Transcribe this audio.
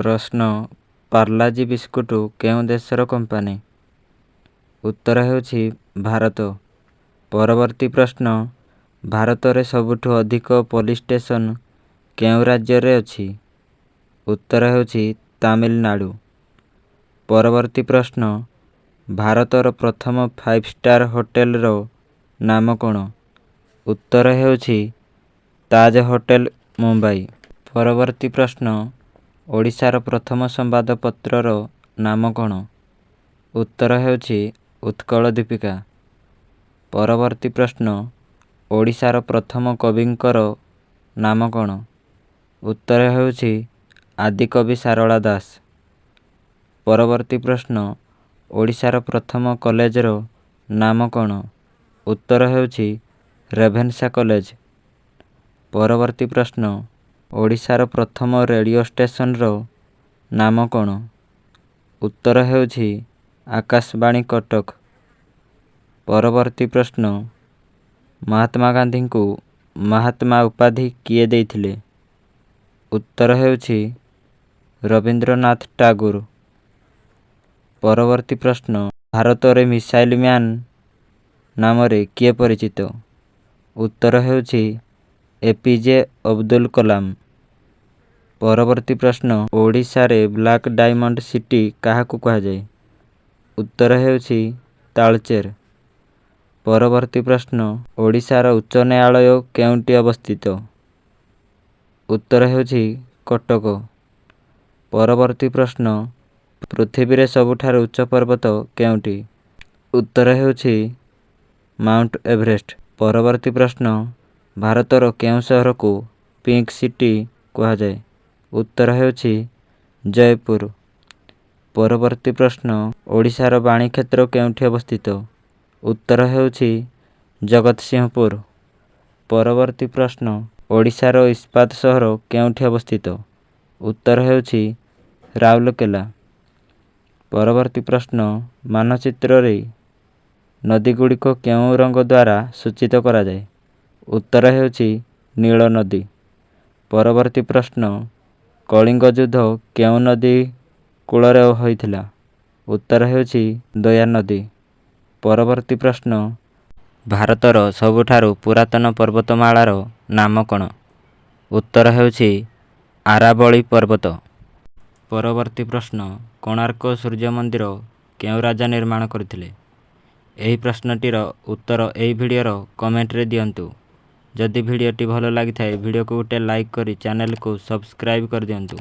ପ୍ରଶ୍ନ ପାର୍ଲାଜି ବିସ୍କୁଟ କେଉଁ ଦେଶର କମ୍ପାନୀ? ଉତ୍ତର ହେଉଛି ଭାରତ। ପରବର୍ତ୍ତୀ ପ୍ରଶ୍ନ ଭାରତରେ ସବୁଠୁ ଅଧିକ ପୋଲିସ ଷ୍ଟେସନ କେଉଁ ରାଜ୍ୟରେ ଅଛି? ଉତ୍ତର ହେଉଛି ତାମିଲନାଡୁ। ପରବର୍ତ୍ତୀ ପ୍ରଶ୍ନ ଭାରତର ପ୍ରଥମ 5 ଷ୍ଟାର ହୋଟେଲର ନାମ କ'ଣ? ଉତ୍ତର ହେଉଛି ତାଜ ହୋଟେଲ ମୁମ୍ବାଇ। ପରବର୍ତ୍ତୀ ପ୍ରଶ୍ନ ଓଡ଼ିଶାର ପ୍ରଥମ ସମ୍ବାଦପତ୍ରର ନାମ କ'ଣ? ଉତ୍ତର ହେଉଛି ଉତ୍କଳ ଦୀପିକା। ପରବର୍ତ୍ତୀ ପ୍ରଶ୍ନ ଓଡ଼ିଶାର ପ୍ରଥମ କବିଙ୍କର ନାମ କ'ଣ? ଉତ୍ତର ହେଉଛି ଆଦିକବି ସାରଳା ଦାସ। ପରବର୍ତ୍ତୀ ପ୍ରଶ୍ନ ଓଡ଼ିଶାର ପ୍ରଥମ କଲେଜର ନାମ କ'ଣ? ଉତ୍ତର ହେଉଛି ରେଭେନ୍ସା କଲେଜ। ପରବର୍ତ୍ତୀ ପ୍ରଶ୍ନ ଓଡ଼ିଶାର ପ୍ରଥମ ରେଡ଼ିଓ ଷ୍ଟେସନର ନାମ କ'ଣ? ଉତ୍ତର ହେଉଛି ଆକାଶବାଣୀ କଟକ। ପରବର୍ତ୍ତୀ ପ୍ରଶ୍ନ ମହାତ୍ମା ଗାନ୍ଧୀଙ୍କୁ ମହାତ୍ମା ଉପାଧି କିଏ ଦେଇଥିଲେ? ଉତ୍ତର ହେଉଛି ରବୀନ୍ଦ୍ରନାଥ ଟାଗୋର। ପରବର୍ତ୍ତୀ ପ୍ରଶ୍ନ ଭାରତରେ ମିସାଇଲ ମ୍ୟାନ ନାମରେ କିଏ ପରିଚିତ? ଉତ୍ତର ହେଉଛି ଏପିଜେ ଅବଦୁଲ କଲାମ। ପରବର୍ତ୍ତୀ ପ୍ରଶ୍ନ ଓଡ଼ିଶାରେ ବ୍ଲାକ୍ ଡାଇମଣ୍ଡ ସିଟି କାହାକୁ କୁହାଯାଏ? ଉତ୍ତର ହେଉଛି ତାଳଚେର। ପରବର୍ତ୍ତୀ ପ୍ରଶ୍ନ ଓଡ଼ିଶାର ଉଚ୍ଚ ନ୍ୟାୟାଳୟ କେଉଁଠି ଅବସ୍ଥିତ? ଉତ୍ତର ହେଉଛି କଟକ। ପରବର୍ତ୍ତୀ ପ୍ରଶ୍ନ ପୃଥିବୀରେ ସବୁଠାରୁ ଉଚ୍ଚ ପର୍ବତ କେଉଁଠି? ଉତ୍ତର ହେଉଛି ମାଉଣ୍ଟ ଏଭରେଷ୍ଟ। ପରବର୍ତ୍ତୀ ପ୍ରଶ୍ନ ଭାରତର କେଉଁ ସହରକୁ ପିଙ୍କ ସିଟି କୁହାଯାଏ? ଉତ୍ତର ହେଉଛି ଜୟପୁର। ପରବର୍ତ୍ତୀ ପ୍ରଶ୍ନ ଓଡ଼ିଶାର ବାଣୀକ୍ଷେତ୍ର କେଉଁଠି ଅବସ୍ଥିତ? ଉତ୍ତର ହେଉଛି ଜଗତସିଂହପୁର। ପରବର୍ତ୍ତୀ ପ୍ରଶ୍ନ ଓଡ଼ିଶାର ଇସ୍ପାତ ସହର କେଉଁଠି ଅବସ୍ଥିତ? ଉତ୍ତର ହେଉଛି ରାଉରକେଲା। ପରବର୍ତ୍ତୀ ପ୍ରଶ୍ନ ମାନଚିତ୍ରରେ ନଦୀଗୁଡ଼ିକ କେଉଁ ରଙ୍ଗ ଦ୍ୱାରା ସୂଚିତ କରାଯାଏ? ଉତ୍ତର ହେଉଛି ନୀଳ ନଦୀ। ପରବର୍ତ୍ତୀ ପ୍ରଶ୍ନ କଳିଙ୍ଗ ଯୁଦ୍ଧ କେଉଁ ନଦୀ କୂଳରେ ହୋଇଥିଲା? ଉତ୍ତର ହେଉଛି ଦୟାନଦୀ। ପରବର୍ତ୍ତୀ ପ୍ରଶ୍ନ ଭାରତର ସବୁଠାରୁ ପୁରାତନ ପର୍ବତମାଳାର ନାମ କ'ଣ? ଉତ୍ତର ହେଉଛି ଆରାବଳୀ ପର୍ବତ। ପରବର୍ତ୍ତୀ ପ୍ରଶ୍ନ କୋଣାର୍କ ସୂର୍ଯ୍ୟ ମନ୍ଦିର କେଉଁ ରାଜା ନିର୍ମାଣ କରିଥିଲେ? ଏହି ପ୍ରଶ୍ନଟିର ଉତ୍ତର ଏହି ଭିଡ଼ିଓର କମେଣ୍ଟରେ ଦିଅନ୍ତୁ। ଯଦି ଭିଡ଼ିଓଟି ଭଲ ଲାଗିଥାଏ ଭିଡ଼ିଓକୁ ଗୋଟେ ଲାଇକ୍ କରି ଚ୍ୟାନେଲକୁ ସବସ୍କ୍ରାଇବ୍ କରିଦିଅନ୍ତୁ।